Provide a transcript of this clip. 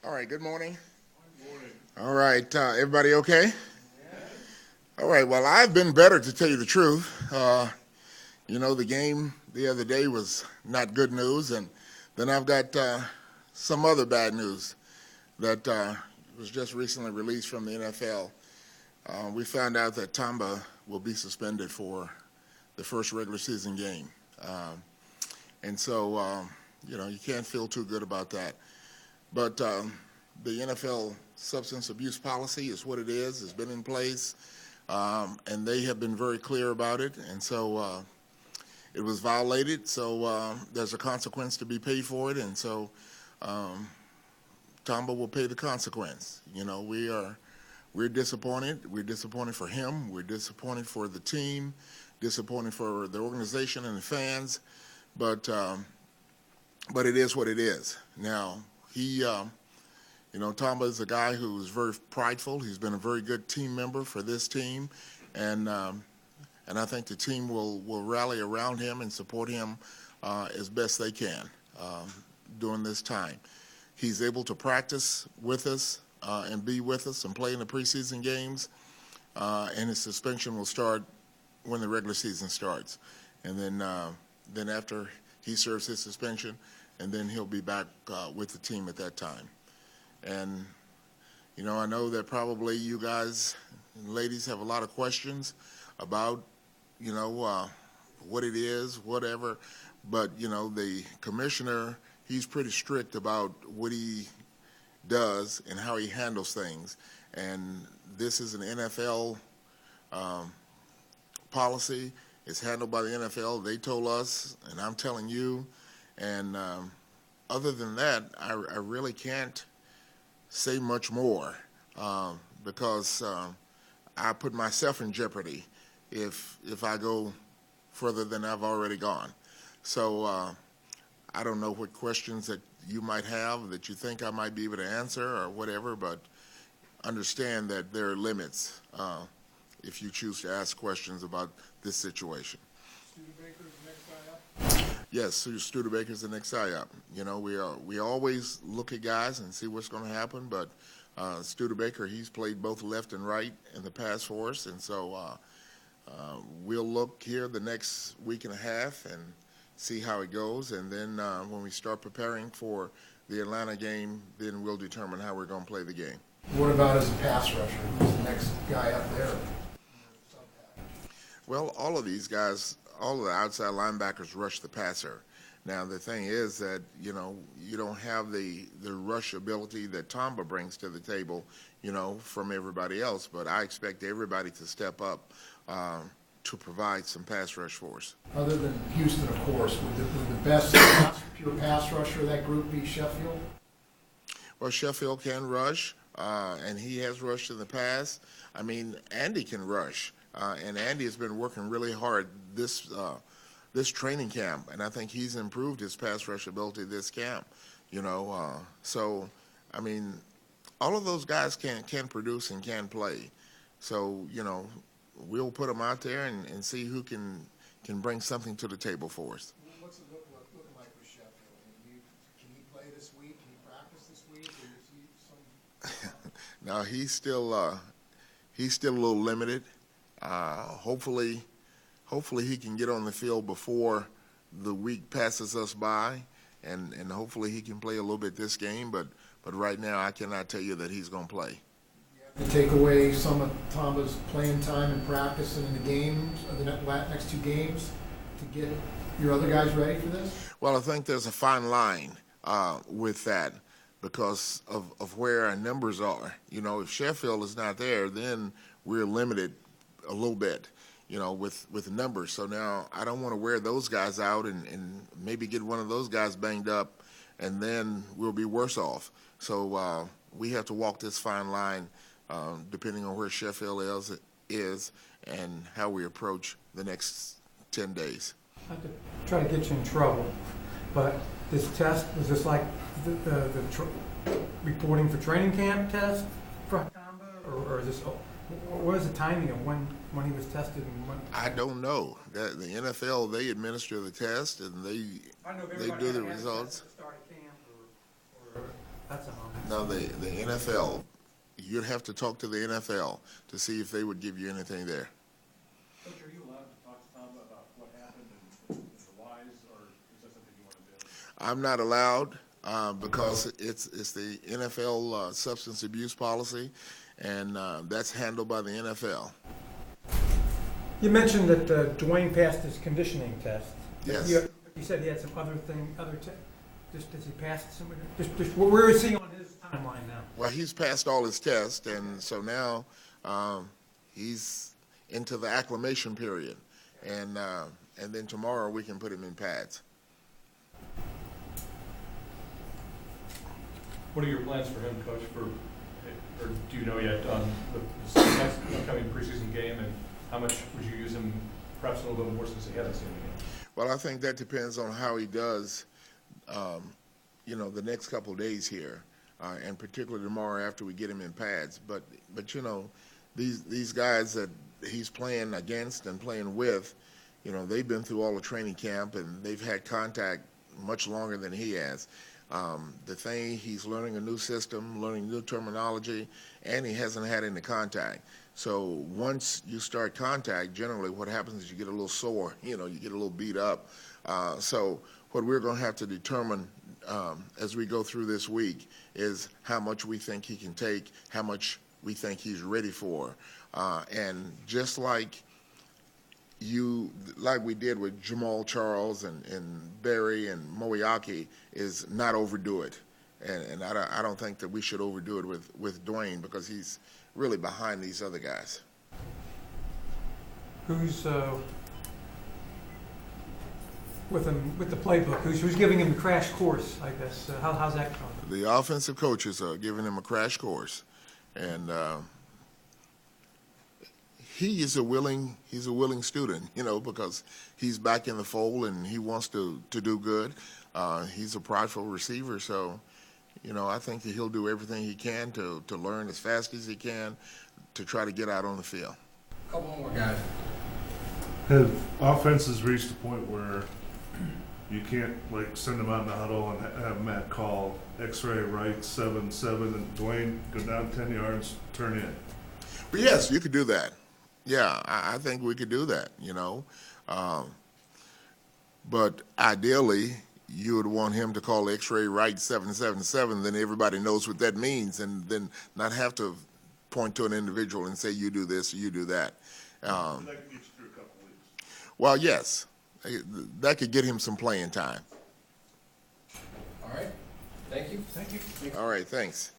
All right, good morning. Good morning. All right, everybody okay? All right, well, I've been better to tell you the truth. The game the other day was not good news, and then I've got some other bad news that was just recently released from the NFL. We found out that Tamba will be suspended for the first regular season game. And so, you can't feel too good about that. But the NFL substance abuse policy is what it is. It's been in place, and they have been very clear about it. And so it was violated. So there's a consequence to be paid for it. And so Tamba will pay the consequence. We're disappointed. We're disappointed for him. We're disappointed for the team. Disappointed for the organization and the fans. But it is what it is. Now, Tamba is a guy who's very prideful. He's been a very good team member for this team, and I think the team will rally around him and support him as best they can during this time. He's able to practice with us and be with us and play in the preseason games, and his suspension will start when the regular season starts, and then after he serves his suspension, and then he'll be back with the team at that time. And, I know that probably you guys and ladies have a lot of questions about, what it is, whatever. But, the commissioner, he's pretty strict about what he does and how he handles things. And this is an NFL policy. It's handled by the NFL. They told us, and I'm telling you. And other than that, I really can't say much more because I put myself in jeopardy if I go further than I've already gone. So I don't know what questions that you might have that you think I might be able to answer or whatever, but understand that there are limits if you choose to ask questions about this situation. Studebaker's next guy up. Yes, Studebaker's the next guy up. We always look at guys and see what's going to happen, but Studebaker, he's played both left and right in the past for us, and so we'll look here the next week and a half and see how it goes, and then when we start preparing for the Atlanta game, then we'll determine how we're going to play the game. What about as a pass rusher? Who's the next guy up there? Well, all of these guys, all of the outside linebackers rush the passer. Now, the thing is that, you don't have the rush ability that Tamba brings to the table, from everybody else. But I expect everybody to step up to provide some pass rush for us. Other than Houston, of course, would the best pure pass rusher of that group be Sheffield? Well, Sheffield can rush, and he has rushed in the past. I mean, Andy can rush. And Andy has been working really hard this training camp, and I think he's improved his pass rush ability this camp. So I mean, all of those guys can produce and can play. So we'll put them out there and see who can bring something to the table for us. What's it looking like with Sheffield? Can he play this week? Can he practice this week? Or is he some... Now he's still a little limited. Hopefully he can get on the field before the week passes us by, and hopefully he can play a little bit this game. But right now I cannot tell you that he's going to play. To take away some of Tamba's playing time and practice in the games, the next two games, to get your other guys ready for this? Well, I think there's a fine line with that because of where our numbers are. If Sheffield is not there, then we're limited a little bit, with numbers. So now I don't want to wear those guys out and maybe get one of those guys banged up, and then we'll be worse off. So we have to walk this fine line depending on where Sheffield is and how we approach the next 10 days. Not to try to get you in trouble, but this test, was this like the reporting for training camp test for Tamba, or is this, what is the timing of when he was tested and when? I don't know. The NFL, they administer the test and they do the results. Start of camp or that's all. Now, the NFL, you'd have to talk to the NFL to see if they would give you anything there. Coach, are you allowed to talk to Tamba about what happened and the whys, or is that something you want to do? I'm not allowed because it's the NFL substance abuse policy, and that's handled by the NFL. You mentioned that Dwayne passed his conditioning test. Yes. You said he had some just does he pass some, just where is he on his timeline now? Well, he's passed all his tests, and so now he's into the acclimation period, and then tomorrow we can put him in pads. What are your plans for him, Coach, or do you know yet on the next upcoming preseason game, and how much would you use him, perhaps a little bit more since he hasn't seen the game? Well, I think that depends on how he does, the next couple of days here, and particularly tomorrow after we get him in pads. But these guys that he's playing against and playing with, they've been through all the training camp and they've had contact much longer than he has. He's learning a new system, learning new terminology, and he hasn't had any contact. So once you start contact, generally what happens is you get a little sore, you get a little beat up. So what we're going to have to determine as we go through this week is how much we think he can take, how much we think he's ready for. And just like we did with Jamal Charles and Barry and Moeaki, is not overdo it. And I don't think that we should overdo it with Dwayne, because he's really behind these other guys. Who's with him with the playbook? Who's giving him the crash course? I guess. How's that going? The offensive coaches are giving him a crash course, and he's a willing student, because he's back in the fold and he wants to do good. He's a prideful receiver, so I think that he'll do everything he can to learn as fast as he can to try to get out on the field. Couple more guys. Have offenses reached a point where you can't send them out in the huddle and have Matt call X-ray right 7-7 and Dwayne go down 10 yards, turn in? But yes, you could do that. Yeah, I think we could do that. But ideally, you would want him to call X-ray right 777. Then everybody knows what that means, and then not have to point to an individual and say, you do this or you do that. That could get you through a couple weeks. Well, yes, that could get him some playing time. All right. Thank you. Thank you. All right, thanks.